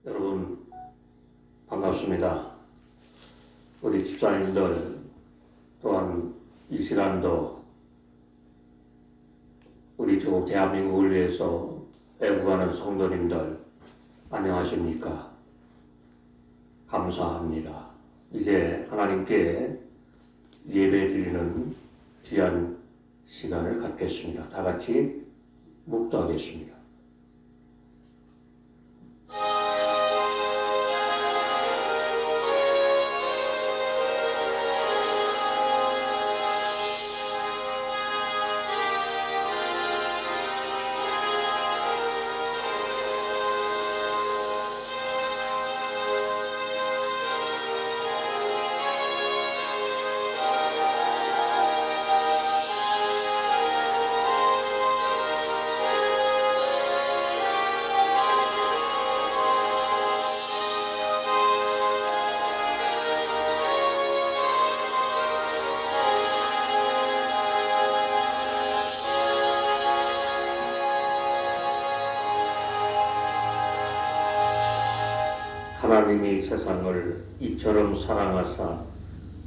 여러분 반갑습니다. 우리 집사님들 또한 이 시간도 우리 조국 대한민국을 위해서 애국하는 성도님들 안녕하십니까? 감사합니다. 이제 하나님께 예배드리는 귀한 시간을 갖겠습니다. 다 같이 묵도하겠습니다. 하나님이 세상을 이처럼 사랑하사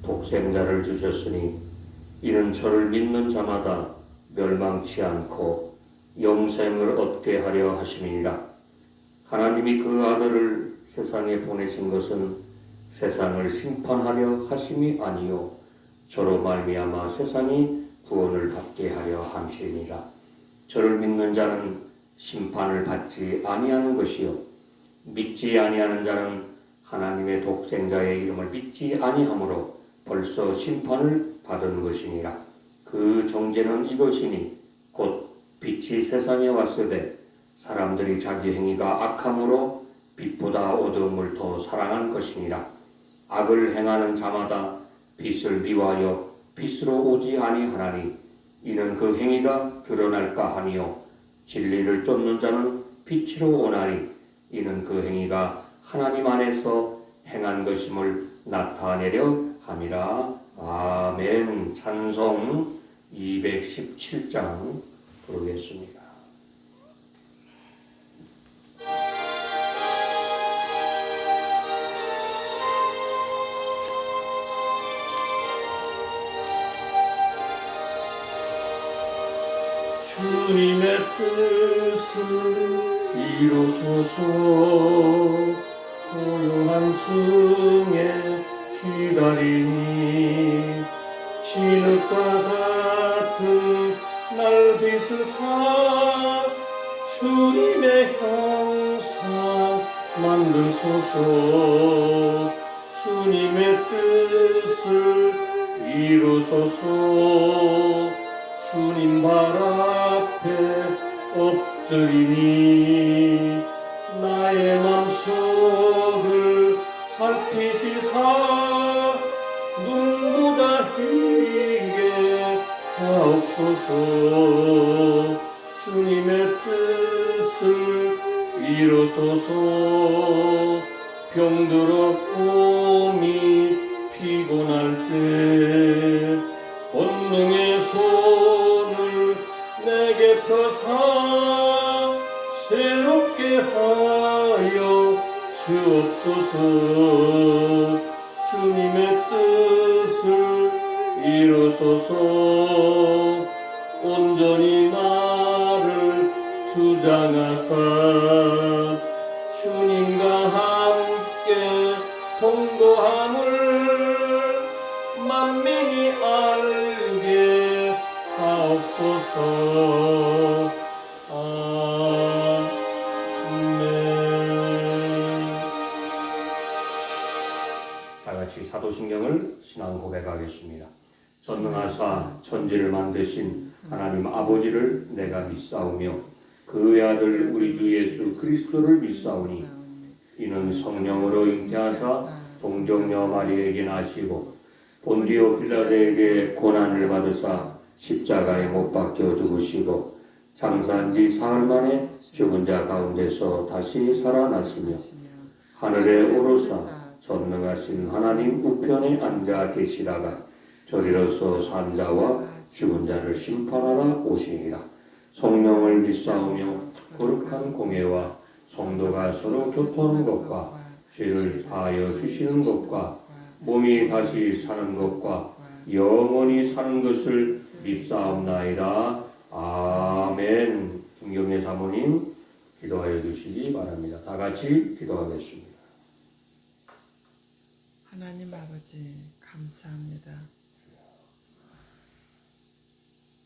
독생자를 주셨으니 이는 저를 믿는 자마다 멸망치 않고 영생을 얻게 하려 하심이니라. 하나님이 그 아들을 세상에 보내신 것은 세상을 심판하려 하심이 아니요 저로 말미암아 세상이 구원을 받게 하려 함이니라. 저를 믿는 자는 심판을 받지 아니하는 것이요 믿지 아니하는 자는 하나님의 독생자의 이름을 믿지 아니하므로 벌써 심판을 받은 것이니라. 그 정죄는 이것이니 곧 빛이 세상에 왔으되 사람들이 자기 행위가 악함으로 빛보다 어두움을 더 사랑한 것이니라. 악을 행하는 자마다 빛을 미워하여 빛으로 오지 아니하나니 이는 그 행위가 드러날까 하니요 진리를 쫓는 자는 빛으로 오나니 이는 그 행위가 하나님 안에서 행한 것임을 나타내려 함이라. 아멘. 찬송 217장 부르겠습니다. 주님의 뜻을 이루소서. 고요한 중에 기다리니 진흙과 같은 날 빗으사 주님의 형상 만드소서. 주님의 뜻을 이루소서. 주님 발 앞에 엎드리니 나의 맘속을 살피시사 눈보다 희게 하옵소서. 주님의 뜻을 이루소서. 병들어 몸이 피곤할 때 권능의 손을 내게 펴사 새롭게 하여 주옵소서. 주님의 뜻을 이루소서. 온전히 나를 주장하사 주님과 함께 동거함을 만민이 알게 하옵소서. 다같이 사도신경을 신앙 고백하겠습니다. 전능하사 천지를 만드신 하나님 아버지를 내가 믿사오며 그의 아들 우리 주 예수 그리스도를 믿사오니 이는 성령으로 잉태하사 동정녀 마리에게 나시고 본디오 빌라도에게 고난을 받으사 십자가에 못 박혀 죽으시고 장사한 지 사흘 만에 죽은 자 가운데서 다시 살아나시며 하늘에 오르사 전능하신 하나님 우편에 앉아 계시다가 저리로서 산 자와 죽은 자를 심판하러 오시니라. 성령을 믿사오며 거룩한 공예와 성도가 서로 교통하는 것과 죄를 사하여 주시는 것과 몸이 다시 사는 것과 영원히 사는 것을 믿사옵나이다. 아멘. 김경애 사모님 기도하여 주시기 바랍니다. 다 같이 기도하겠습니다. 하나님 아버지 감사합니다.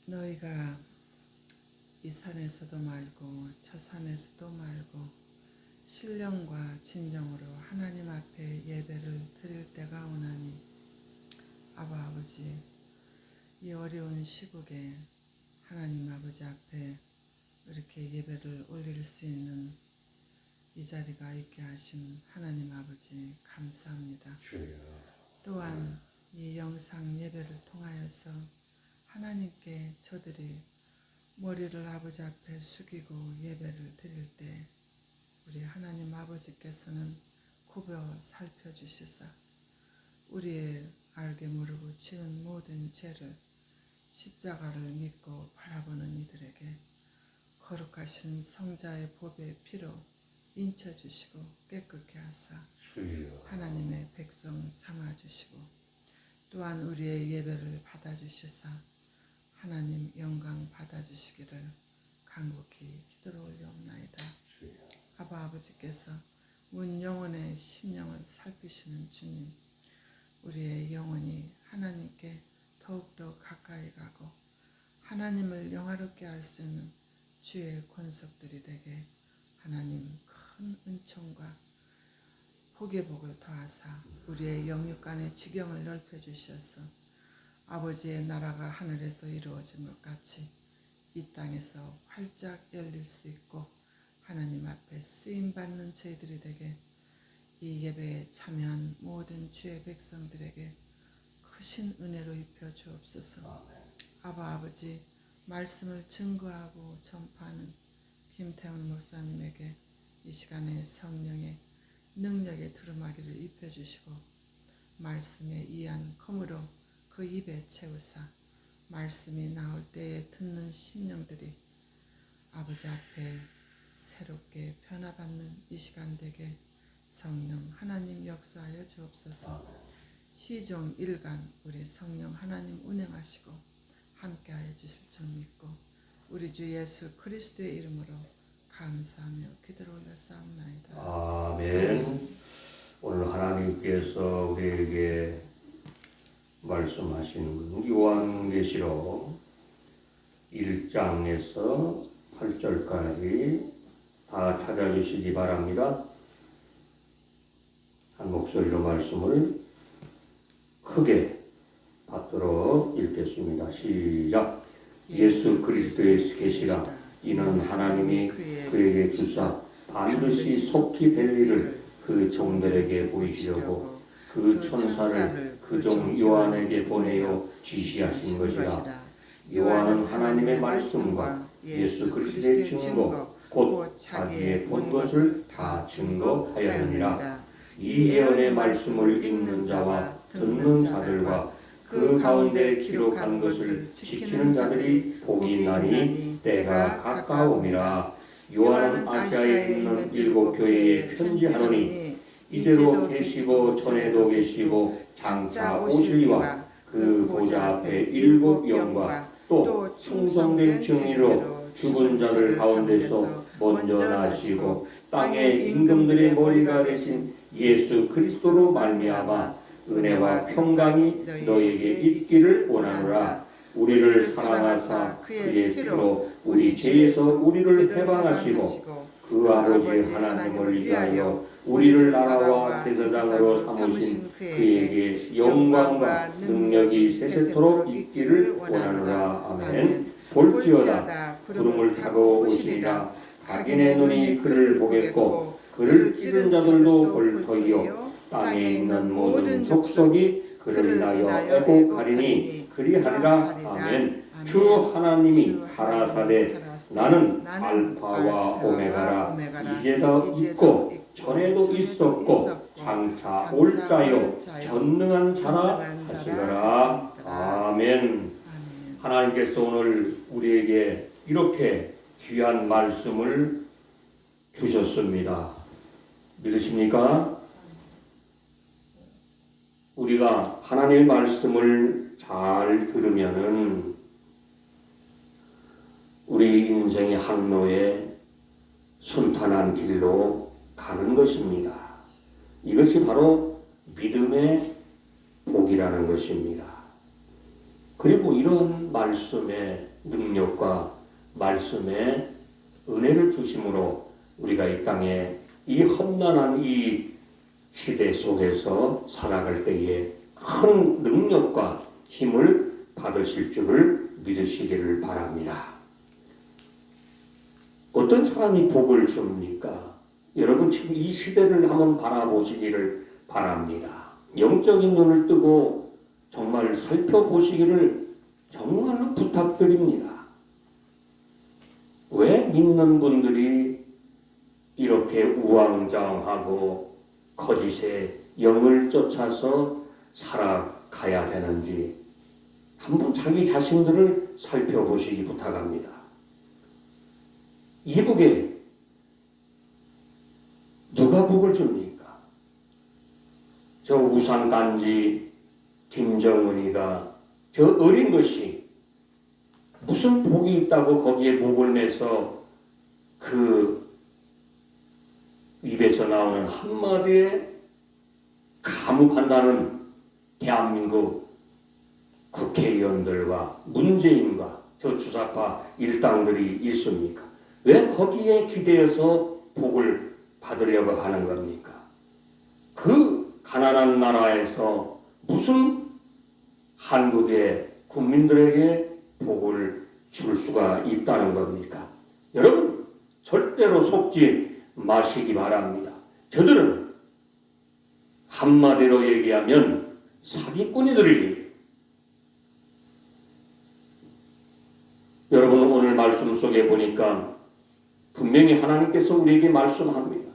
너희가 이 산에서도 말고 저 산에서도 말고 신령과 진정으로 하나님 앞에 예배를 드릴 때가 오나니 아버지 이 어려운 시국에 하나님 아버지 앞에 이렇게 예배를 올릴 수 있는 이 자리가 있게 하신 하나님 아버지 감사합니다. 또한 이 영상 예배를 통하여서 하나님께 저들이 머리를 아버지 앞에 숙이고 예배를 드릴 때 우리 하나님 아버지께서는 굽어 살펴주시사 우리의 알게 모르고 지은 모든 죄를 십자가를 믿고 바라보는 이들에게 거룩하신 성자의 보배의 피로 인쳐주시고 깨끗게 하사 하나님의 백성 삼아주시고 또한 우리의 예배를 받아주시사 하나님 영광 받아주시기를 간곡히 기도를 올려옵나이다. 아버지께서 온 영혼의 심령을 살피시는 주님, 우리의 영혼이 하나님께 더욱더 가까이 가고 하나님을 영화롭게 할 수 있는 주의 권속들이 되게 하나님 큰 은총과 복의 복을 더하사 우리의 영육간의 지경을 넓혀주셔서 아버지의 나라가 하늘에서 이루어진 것 같이 이 땅에서 활짝 열릴 수 있고 하나님 앞에 쓰임받는 저희들이 되게 이 예배에 참여한 모든 주의 백성들에게 크신 은혜로 입혀 주옵소서. 아버지 말씀을 증거하고 전파하는 김태훈 목사님에게 이 시간에 성령의 능력의 두루마기를 입혀 주시고 말씀의 이한 검으로 그 입에 채우사 말씀이 나올 때에 듣는 심령들이 아버지 앞에 새롭게 변화받는 이 시간 되게 성령 하나님 역사하여 주옵소서. 시종 일간 우리 성령 하나님 운행하시고 함께하여 주실 줄 믿고 우리 주 예수 그리스도의 이름으로 감사하며 기도를 올려싸움나이다. 아멘. 오늘 하나님께서 우리에게 말씀하시는 것은 요한계시록 1장에서 8절까지 다 찾아주시기 바랍니다. 한 목소리로 말씀을 크게 받들어 읽겠습니다. 시작. 예수 그리스도의 계시라 이는 하나님이 그에게 주사 반드시 속히 될 일을 그 종들에게 보이시려고 그 천사를 그 종 요한에게 보내어 지시하신 것이라. 요한은 하나님의 말씀과 예수 그리스도의 증거 곧 자기의 본 것을 다 증거하였느니라. 이 예언의 말씀을 읽는 자와 듣는 자들과 그 가운데 기록한 것을 지키는 자들이 복이 나니 때가 가까움이라. 요한은 아시아에 있는 7교회에 편지하노니 이대로 계시고 전에도 계시고 장차 오실리와 그 보좌 앞에 7 영과 또 충성된 증인으로 죽은 자들 가운데서 먼저 나시고 땅의 임금들의 머리가 되신 예수 그리스도로 말미암아 은혜와 평강이 너에게 있기를 원하노라. 우리를 사랑하사 그의 피로 우리 죄에서 우리를 해방하시고 그 아버지 하나님을 위하여 우리를 나라와 제사장으로 삼으신 그에게 영광과 능력이 세세토록 있기를 원하노라. 아멘. 볼지어다 구름을 타고 오시리라. 각인의 눈이 그를 보겠고 그를 찌른 자들도 볼 터이요 땅에 있는 모든 족속이 그를 인하여 애곡하리니 그리하리라. 아멘. 주 하나님이 가라사대 나는 알파와 오메가라. 이제도 있고 전에도 있었고 장차 올 자요 전능한 자라 하시더라. 아멘. 하나님께서 오늘 우리에게 이렇게 귀한 말씀을 주셨습니다. 믿으십니까? 우리가 하나님의 말씀을 잘 들으면은 우리 인생의 항로에 순탄한 길로 가는 것입니다. 이것이 바로 믿음의 복이라는 것입니다. 그리고 이런 말씀의 능력과 말씀의 은혜를 주심으로 우리가 이 땅에 이 험난한 이 시대 속에서 살아갈 때에 큰 능력과 힘을 받으실 줄을 믿으시기를 바랍니다. 어떤 사람이 복을 줍니까? 여러분 지금 이 시대를 한번 바라보시기를 바랍니다. 영적인 눈을 뜨고 정말 살펴보시기를 정말로 부탁드립니다. 왜 믿는 분들이 이렇게 우왕좌왕하고 거짓의 영을 쫓아서 살아가야 되는지 한번 자기 자신들을 살펴보시기 부탁합니다. 이북에 누가 복을 줍니까? 저 우상단지 김정은이가 저 어린 것이 무슨 복이 있다고 거기에 목을 매서 그 입에서 나오는 한마디에 감옥한다는 대한민국 국회의원들과 문재인과 저 주사파 일당들이 있습니까? 왜 거기에 기대어서 복을 받으려고 하는 겁니까? 그 가난한 나라에서 무슨 한국의 국민들에게 복을 줄 수가 있다는 겁니까? 여러분 절대로 속지 마시기 바랍니다. 저들은 한마디로 얘기하면 사기꾼이들이에요. 여러분 오늘 말씀 속에 보니까 분명히 하나님께서 우리에게 말씀합니다.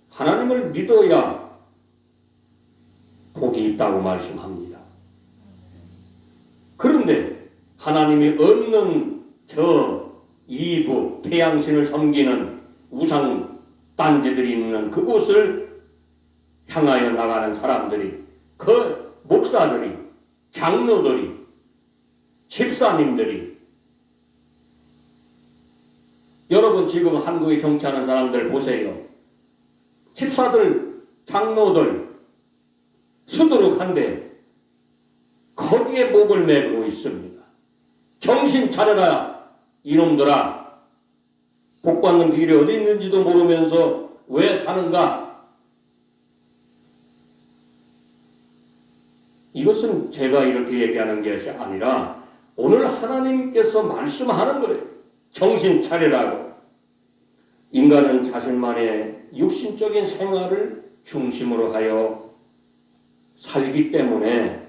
하나님을 믿어야 복이 있다고 말씀합니다. 그런데 하나님이 없는 저 이부 태양신을 섬기는 우상 단지들이 있는 그곳을 향하여 나가는 사람들이, 그 목사들이, 장로들이, 집사님들이, 여러분 지금 한국에 정치하는 사람들 보세요. 집사들, 장로들 수두룩한데 거기에 목을 매고 있습니다. 정신 차려라 이놈들아. 복받는 길이 어디 있는지도 모르면서 왜 사는가? 이것은 제가 이렇게 얘기하는 것이 아니라 오늘 하나님께서 말씀하는 거예요. 정신 차리라고. 인간은 자신만의 육신적인 생활을 중심으로 하여 살기 때문에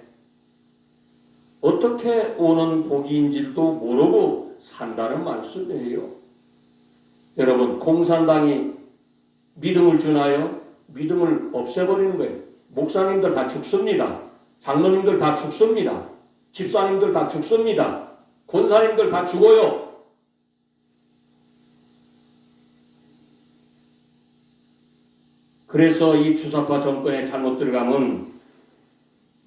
어떻게 오는 복인지도 모르고 산다는 말씀이에요. 여러분 공산당이 믿음을 주나요? 믿음을 없애버리는 거예요. 목사님들 다 죽습니다. 장로님들 다 죽습니다. 집사님들 다 죽습니다. 권사님들 다 죽어요. 그래서 이 주사파 정권에 잘못 들어가면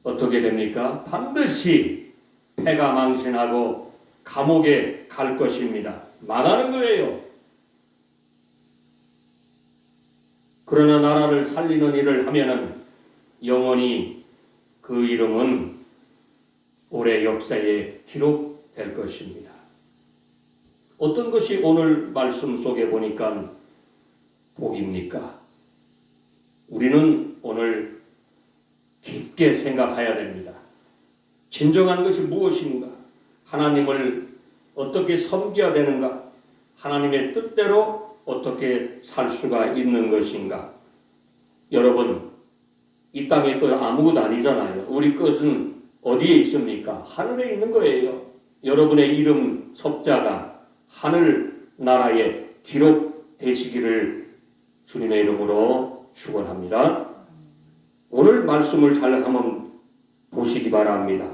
어떻게 됩니까? 반드시 패가 망신하고 감옥에 갈 것입니다. 망하는 거예요. 그러나 나라를 살리는 일을 하면은 영원히 그 이름은 올해 역사에 기록될 것입니다. 어떤 것이 오늘 말씀 속에 보니까 복입니까? 우리는 오늘 깊게 생각해야 됩니다. 진정한 것이 무엇인가? 하나님을 어떻게 섬겨야 되는가? 하나님의 뜻대로 어떻게 살 수가 있는 것인가? 여러분, 이 땅에 또 아무것도 아니잖아요. 우리 것은 어디에 있습니까? 하늘에 있는 거예요. 여러분의 이름 석자가 하늘 나라에 기록되시기를 주님의 이름으로 축원합니다. 오늘 말씀을 잘 한번 보시기 바랍니다.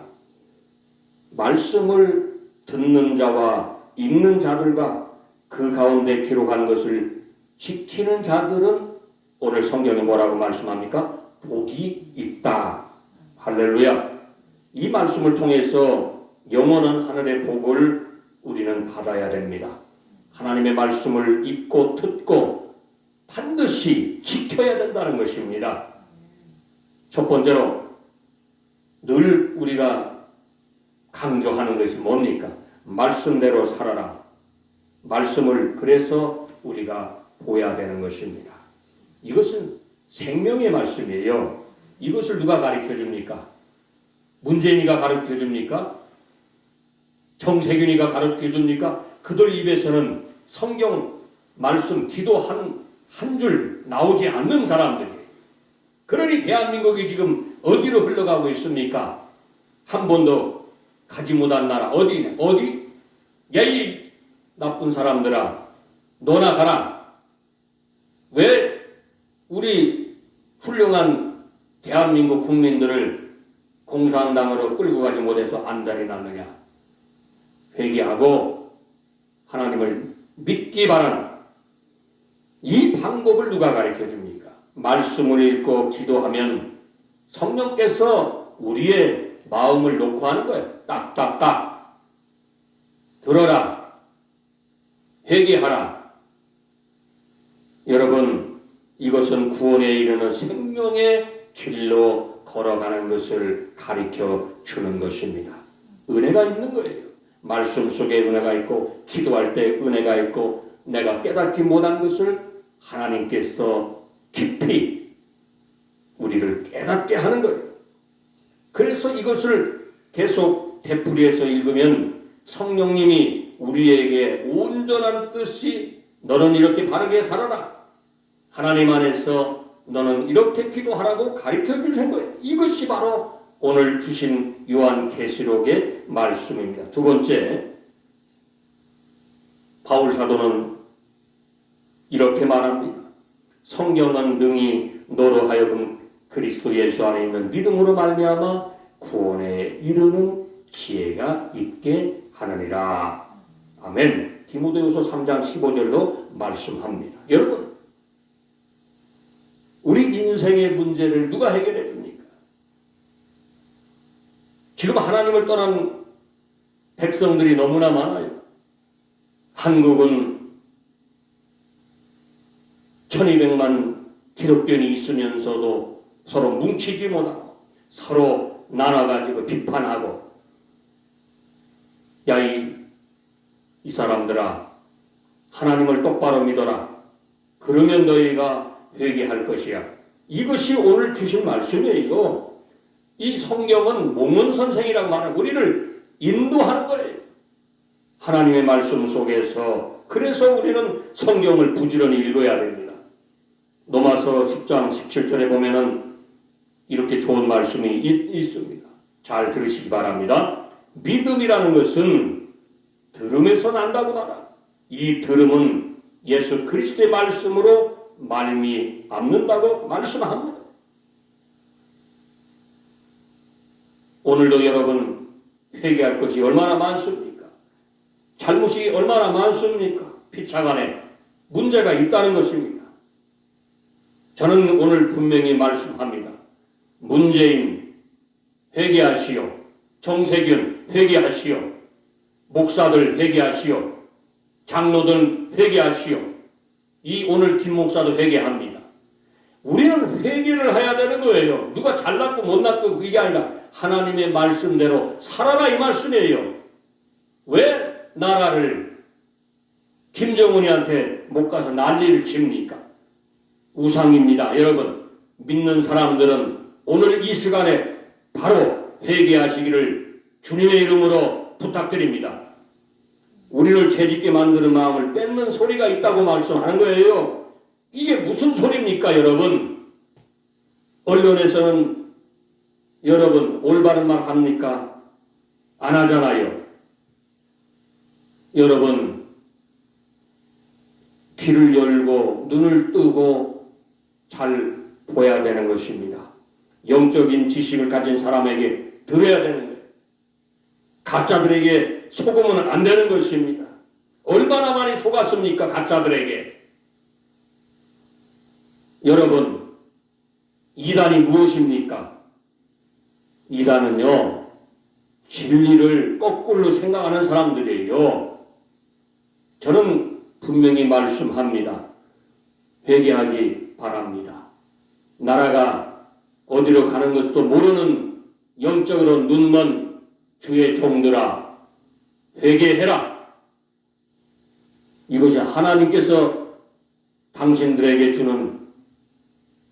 말씀을 듣는 자와 읽는 자들과 그 가운데 기록한 것을 지키는 자들은 오늘 성경에 뭐라고 말씀합니까? 복이 있다. 할렐루야. 이 말씀을 통해서 영원한 하늘의 복을 우리는 받아야 됩니다. 하나님의 말씀을 읽고 듣고 반드시 지켜야 된다는 것입니다. 첫 번째로 늘 우리가 강조하는 것이 뭡니까? 말씀대로 살아라. 말씀을 그래서 우리가 보아야 되는 것입니다. 이것은 생명의 말씀이에요. 이것을 누가 가르쳐 줍니까? 문재인이가 가르쳐 줍니까? 정세균이가 가르쳐 줍니까? 그들 입에서는 성경 말씀 기도 한 줄 나오지 않는 사람들이에요. 그러니 대한민국이 지금 어디로 흘러가고 있습니까? 한 번도 가지 못한 나라 어디? 야, 이 나쁜 사람들아, 너나 가라. 왜 우리 훌륭한 대한민국 국민들을 공산당으로 끌고 가지 못해서 안달이 났느냐? 회개하고 하나님을 믿기 바라는 이 방법을 누가 가르쳐 줍니까? 말씀을 읽고 기도하면 성령께서 우리의 마음을 놓고 하는 거예요. 딱딱딱 들어라. 회개하라. 여러분, 이것은 구원에 이르는 생명의 길로 걸어가는 것을 가르쳐 주는 것입니다. 은혜가 있는 거예요. 말씀 속에 은혜가 있고 기도할 때 은혜가 있고 내가 깨닫지 못한 것을 하나님께서 깊이 우리를 깨닫게 하는 거예요. 그래서 이것을 계속 되풀이해서 읽으면 성령님이 우리에게 온전한 뜻이 너는 이렇게 바르게 살아라. 하나님 안에서 너는 이렇게 기도하라고 가르쳐 주신 거예요. 이것이 바로 오늘 주신 요한계시록의 말씀입니다. 두 번째, 바울 사도는 이렇게 말합니다. 성경은 능히 너로 하여금 그리스도 예수 안에 있는 믿음으로 말미암아 구원에 이르는 지혜가 있게 하느니라. 아멘. 디모데후서 3장 15절로 말씀합니다. 여러분, 우리 인생의 문제를 누가 해결해 줍니까? 지금 하나님을 떠난 백성들이 너무나 많아요. 한국은 1200만 기독교인이 있으면서도 서로 뭉치지 못하고 서로 나눠가지고 비판하고 야, 이 사람들아, 하나님을 똑바로 믿어라. 그러면 너희가 회개할 것이야. 이것이 오늘 주신 말씀이에요. 이 성경은 목문 선생이라고 말하는 우리를 인도하는 거예요. 하나님의 말씀 속에서. 그래서 우리는 성경을 부지런히 읽어야 됩니다. 로마서 10장 17절에 보면은 이렇게 좋은 말씀이 있습니다. 잘 들으시기 바랍니다. 믿음이라는 것은 들음에서 난다고 말합니다. 이 들음은 예수 그리스도의 말씀으로 말미암는다고 말씀합니다. 오늘도 여러분 회개할 것이 얼마나 많습니까? 잘못이 얼마나 많습니까? 피차 간에 문제가 있다는 것입니다. 저는 오늘 분명히 말씀합니다. 문재인 회개하시오. 정세균 회개하시오. 목사들 회개하시오. 장로들 회개하시오. 이 오늘 김 목사도 회개합니다. 우리는 회개를 해야 되는 거예요. 누가 잘났고 못났고 이게 아니라 하나님의 말씀대로 살아라 이 말씀이에요. 왜 나라를 김정은이한테 못 가서 난리를 칩니까? 우상입니다. 여러분, 믿는 사람들은 오늘 이 시간에 바로 회개하시기를 주님의 이름으로 부탁드립니다. 우리를 죄짓게 만드는 마음을 뺏는 소리가 있다고 말씀하는 거예요. 이게 무슨 소리입니까, 여러분? 언론에서는 여러분 올바른 말 합니까? 안 하잖아요. 여러분, 귀를 열고 눈을 뜨고 잘 보아야 되는 것입니다. 영적인 지식을 가진 사람에게 들어야 되는 거예요. 가짜들에게 속으면 안 되는 것입니다. 얼마나 많이 속았습니까? 가짜들에게. 여러분, 이단이 무엇입니까? 이단은요, 진리를 거꾸로 생각하는 사람들이에요. 저는 분명히 말씀합니다. 회개하기 바랍니다. 나라가 어디로 가는 것도 모르는 영적으로 눈먼 주의 종들아, 회개해라. 이것이 하나님께서 당신들에게 주는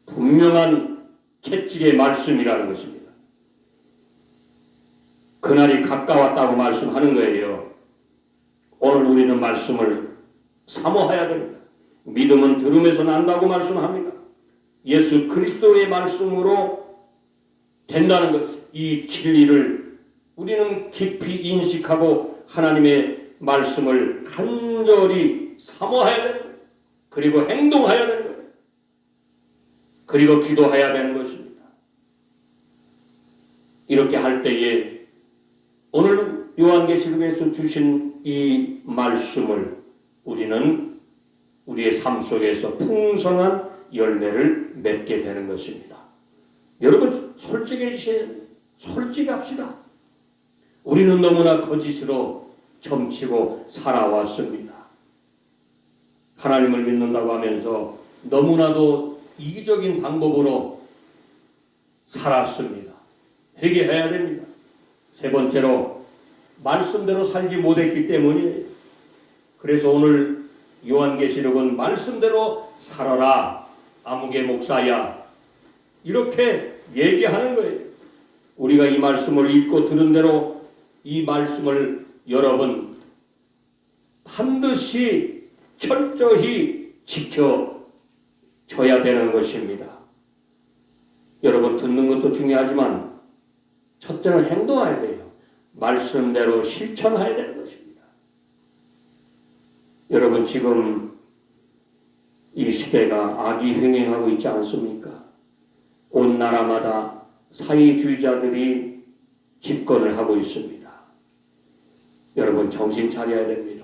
분명한 채찍의 말씀이라는 것입니다. 그날이 가까웠다고 말씀하는 거예요. 오늘 우리는 말씀을 사모해야 됩니다. 믿음은 들음에서 난다고 말씀합니다. 예수 그리스도의 말씀으로 된다는 것, 이 진리를 우리는 깊이 인식하고 하나님의 말씀을 간절히 사모해야 되는 거예요. 그리고 행동해야 되는 거예요. 그리고 기도해야 되는 것입니다. 이렇게 할 때에 오늘 요한계시록에서 주신 이 말씀을 우리는 우리의 삶 속에서 풍성한 열매를 맺게 되는 것입니다. 여러분 솔직합시다. 우리는 너무나 거짓으로 점치고 살아왔습니다. 하나님을 믿는다고 하면서 너무나도 이기적인 방법으로 살았습니다. 회개해야 됩니다. 세 번째로 말씀대로 살지 못했기 때문이에요. 그래서 오늘 요한계시록은 말씀대로 살아라, 아무개 목사야, 이렇게 얘기하는 거예요. 우리가 이 말씀을 읽고 들은 대로 이 말씀을 여러분 반드시 철저히 지켜줘야 되는 것입니다. 여러분, 듣는 것도 중요하지만 첫째는 행동해야 돼요. 말씀대로 실천해야 되는 것입니다. 여러분, 지금 이 시대가 악이 횡행하고 있지 않습니까? 온 나라마다 사회주의자들이 집권을 하고 있습니다. 여러분, 정신 차려야 됩니다.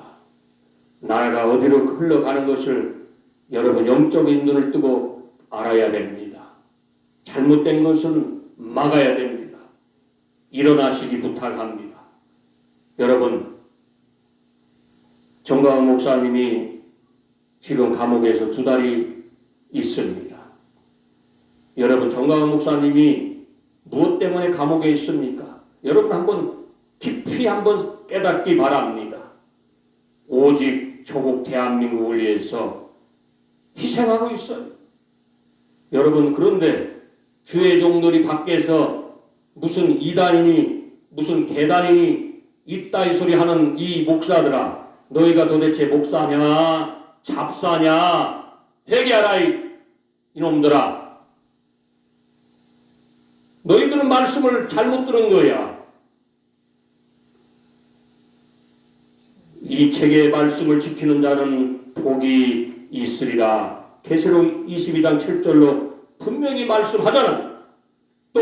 나라가 어디로 흘러가는 것을 여러분 영적인 눈을 뜨고 알아야 됩니다. 잘못된 것은 막아야 됩니다. 일어나시기 부탁합니다. 여러분, 정광훈 목사님이 지금 감옥에서 2달이 있습니다. 여러분, 정광훈 목사님이 무엇 때문에 감옥에 있습니까? 여러분 한번 깊이 한번 깨닫기 바랍니다. 오직 조국 대한민국을 위해서 희생하고 있어요. 여러분, 그런데 주의 종들이 밖에서 무슨 이단이니 무슨 계단이니 이따위 소리 하는 이 목사들아, 너희가 도대체 목사냐 잡사냐, 회개하라 이놈들아. 너희들은 말씀을 잘못 들은 거야. 이 책의 말씀을 지키는 자는 복이 있으리라. 계시록 22장 7절로 분명히 말씀하잖아. 또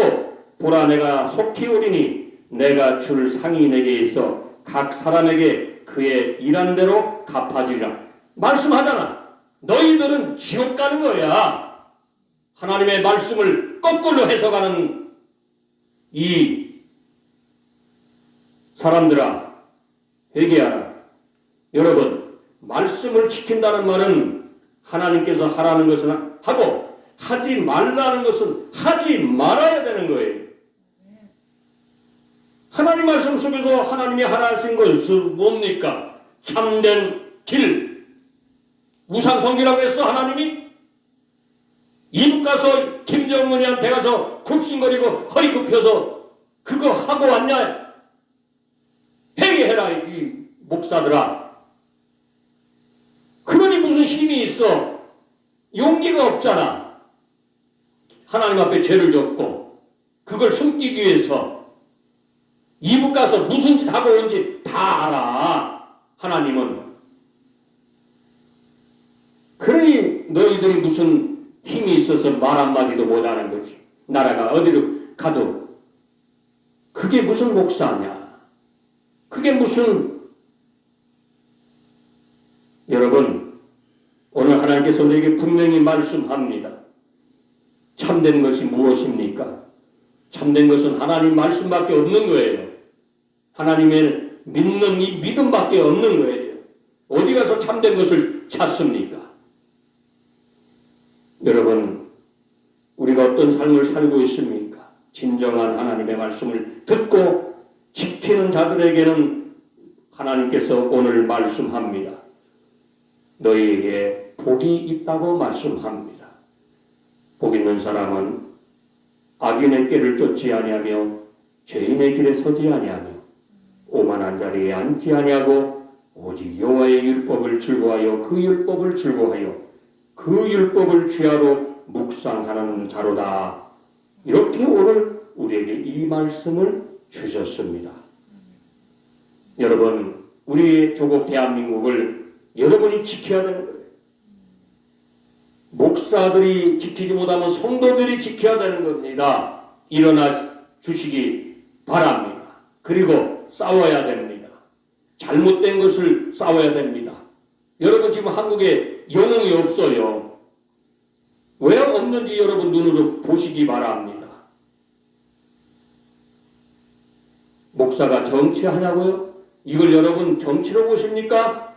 보라, 내가 속히 오리니 내가 줄 상이 내게 있어 각 사람에게 그의 일한 대로 갚아주리라. 말씀하잖아. 너희들은 지옥 가는 거야. 하나님의 말씀을 거꾸로 해석하는 이 사람들아, 회개하라. 여러분, 말씀을 지킨다는 말은 하나님께서 하라는 것은 하고 하지 말라는 것은 하지 말아야 되는 거예요. 하나님 말씀 속에서 하나님이 하라하신 것은 뭡니까? 참된 길, 우상성기라고 했어. 하나님이 이북 가서 김정은이한테 가서 굽신거리고 허리 굽혀서 그거 하고 왔냐? 회개해라 이 목사들아. 그러니 무슨 힘이 있어? 용기가 없잖아. 하나님 앞에 죄를 졌고 그걸 숨기기 위해서 이북 가서 무슨 짓 하고 온지 다 알아. 하나님은. 그러니 너희들이 무슨 힘이 있어서 말 한마디도 못하는 거지. 나라가 어디로 가도. 그게 무슨 목사냐. 그게 무슨. 여러분, 오늘 하나님께서 우리에게 분명히 말씀합니다. 참된 것이 무엇입니까? 참된 것은 하나님 말씀밖에 없는 거예요. 하나님을 믿는 이 믿음밖에 없는 거예요. 어디 가서 참된 것을 찾습니까? 여러분, 우리가 어떤 삶을 살고 있습니까? 진정한 하나님의 말씀을 듣고 지키는 자들에게는 하나님께서 오늘 말씀합니다. 너희에게 복이 있다고 말씀합니다. 복 있는 사람은 악인의 길을 쫓지 아니하며 죄인의 길에 서지 아니하며 오만한 자리에 앉지 아니하고 오직 여호와의 율법을 즐거워하여 그 율법을 즐거워하여 그 율법을 주야로 묵상하는 자로다. 이렇게 오늘 우리에게 이 말씀을 주셨습니다. 여러분, 우리 조국 대한민국을 여러분이 지켜야 되는 거예요. 목사들이 지키지 못하면 성도들이 지켜야 되는 겁니다. 일어나 주시기 바랍니다. 그리고 싸워야 됩니다. 잘못된 것을 싸워야 됩니다. 여러분, 지금 한국에 영웅이 없어요. 왜 없는지 여러분 눈으로 보시기 바랍니다. 목사가 정치하냐고요? 이걸 여러분 정치로 보십니까?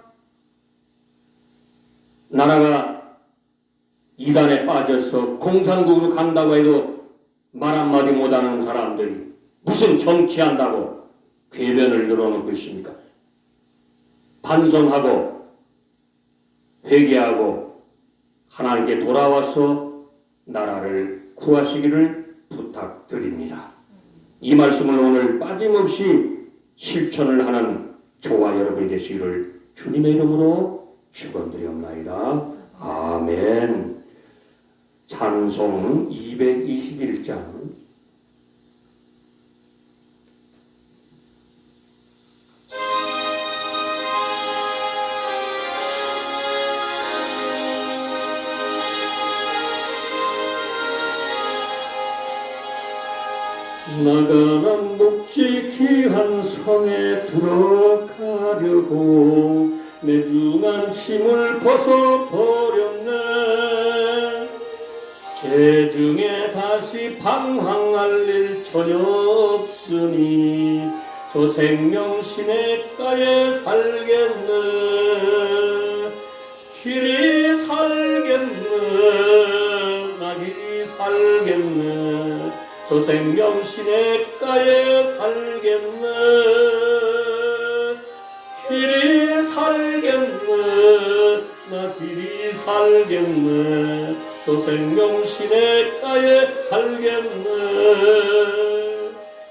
나라가 이단에 빠져서 공산국으로 간다고 해도 말 한마디 못하는 사람들이 무슨 정치한다고 궤변을 늘어놓고 있습니까? 반성하고 회개하고 하나님께 돌아와서 나라를 구하시기를 부탁드립니다. 이 말씀을 오늘 빠짐없이 실천을 하는 저와 여러분이 되시기를 주님의 이름으로 축원드리옵나이다. 아멘. 찬송 221장. 나가는 묵직히한 성에 들어가려고 내중한 짐을 벗어버렸네. 재중에 다시 방황할 일 전혀 없으니 저 생명 시냇가에 살겠네. 길이 살겠네. 나 길이 살겠네. 저 생명 시냇가에 살겠네. 길이 살겠네. 나 길이 살겠네. 저 생명 시냇가에 살겠네.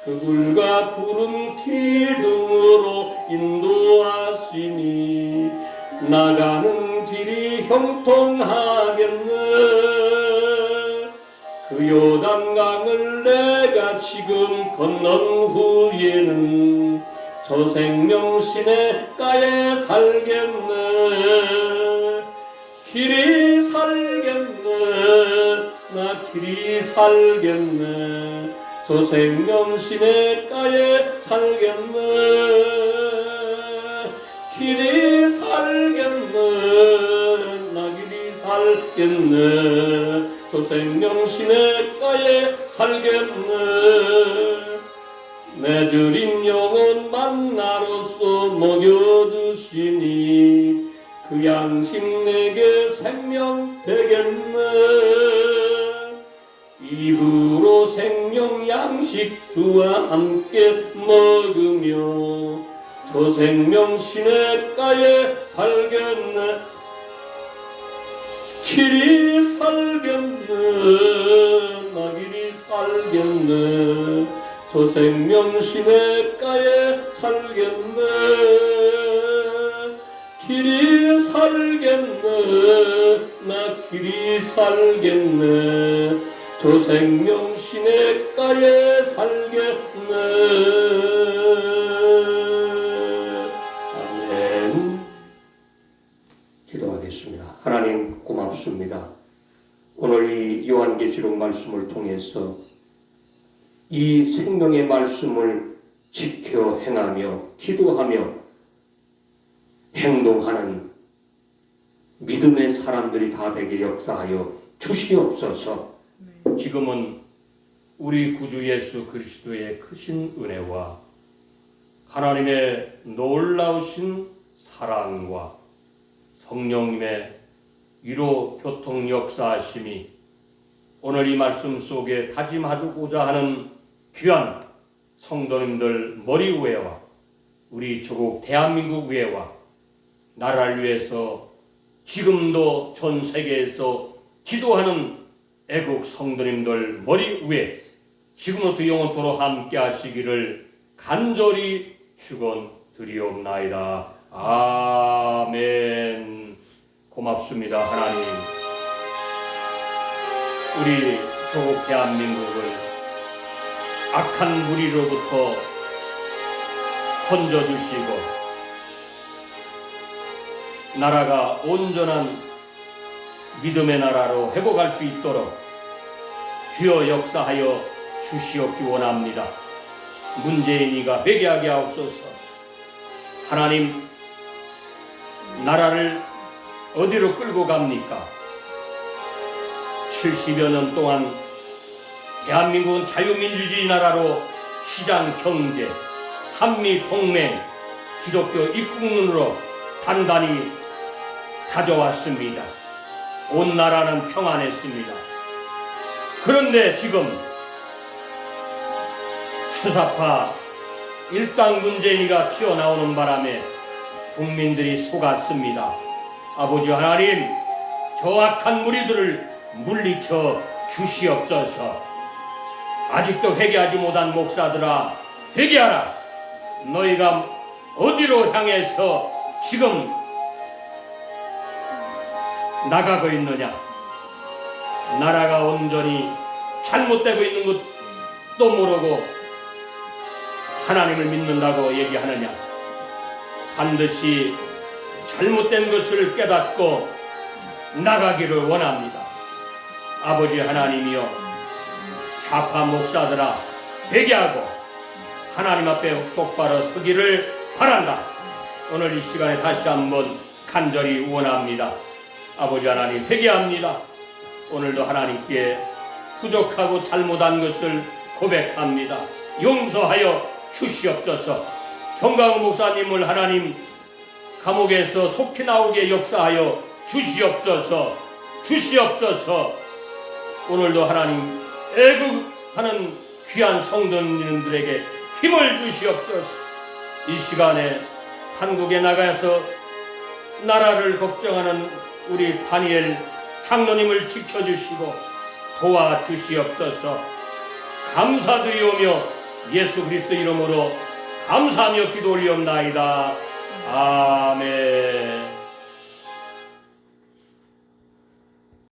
그 불과 구름 기둥으로 인도하시니 나가는 길이 형통하겠네. 그 요단강을 내가 지금 건넌 후에는 저 생명 시냇가에 살겠네. 길이 살겠네. 나 길이 살겠네. 저 생명 시냇가에 살겠네. 길이 살겠네. 나 길이 살겠네. 저 생명 시냇가에 살겠네. 내 주린 영혼 만나로서 먹여주시니 그 양식 내게 생명 되겠네. 이후로 생명 양식 주와 함께 먹으며 저 생명 시냇가에 살겠네. 길이 살겠네. 나 길이 살겠네. 저 생명 시냇가에 살겠네. 길이 살겠네. 나 길이 살겠네. 저 생명 시냇가에 살겠네. 아멘. 기도하겠습니다. 하나님 고맙습니다. 오늘 이 요한계시록 말씀을 통해서 이 생명의 말씀을 지켜 행하며 기도하며 행동하는 믿음의 사람들이 다 되게 역사하여 주시옵소서. 지금은 우리 구주 예수 그리스도의 크신 은혜와 하나님의 놀라우신 사랑과 성령님의 위로 교통 역사하심이 오늘 이 말씀 속에 다짐하고자 하는 귀한 성도님들 머리 위에와 우리 조국 대한민국 위에와 나라를 위해서 지금도 전 세계에서 기도하는 애국 성도님들 머리 위에 지금부터 영원토록 함께 하시기를 간절히 축원드리옵나이다. 아멘. 고맙습니다. 하나님, 우리 조국 대한민국을 악한 무리로부터 건져주시고 나라가 온전한 믿음의 나라로 회복할 수 있도록 주여 역사하여 주시옵기 원합니다. 문재인이가 회개하게 하옵소서. 하나님, 나라를 어디로 끌고 갑니까? 70여 년 동안 대한민국은 자유민주주의 나라로 시장 경제, 한미 동맹, 기독교 입국문으로 단단히 가져왔습니다. 온 나라는 평안했습니다. 그런데 지금 추사파 일당 문재인이가 튀어나오는 바람에 국민들이 속았습니다. 아버지 하나님, 저 악한 무리들을 물리쳐 주시옵소서. 아직도 회개하지 못한 목사들아, 회개하라. 너희가 어디로 향해서 지금 나가고 있느냐? 나라가 온전히 잘못되고 있는 것도 모르고 하나님을 믿는다고 얘기하느냐? 반드시 잘못된 것을 깨닫고 나가기를 원합니다. 아버지 하나님이여, 좌파 목사들아, 회개하고 하나님 앞에 똑바로 서기를 바란다. 오늘 이 시간에 다시 한번 간절히 원합니다. 아버지 하나님, 회개합니다. 오늘도 하나님께 부족하고 잘못한 것을 고백합니다. 용서하여 주시옵소서. 정강훈 목사님을 하나님 감옥에서 속히 나오게 역사하여 주시옵소서. 주시옵소서. 오늘도 하나님 애국하는 귀한 성도님들에게 힘을 주시옵소서. 이 시간에 한국에 나가서 나라를 걱정하는 우리 다니엘 장로님을 지켜주시고 도와주시옵소서. 감사드리오며 예수 그리스도 이름으로 감사하며 기도 올리옵나이다. 아멘.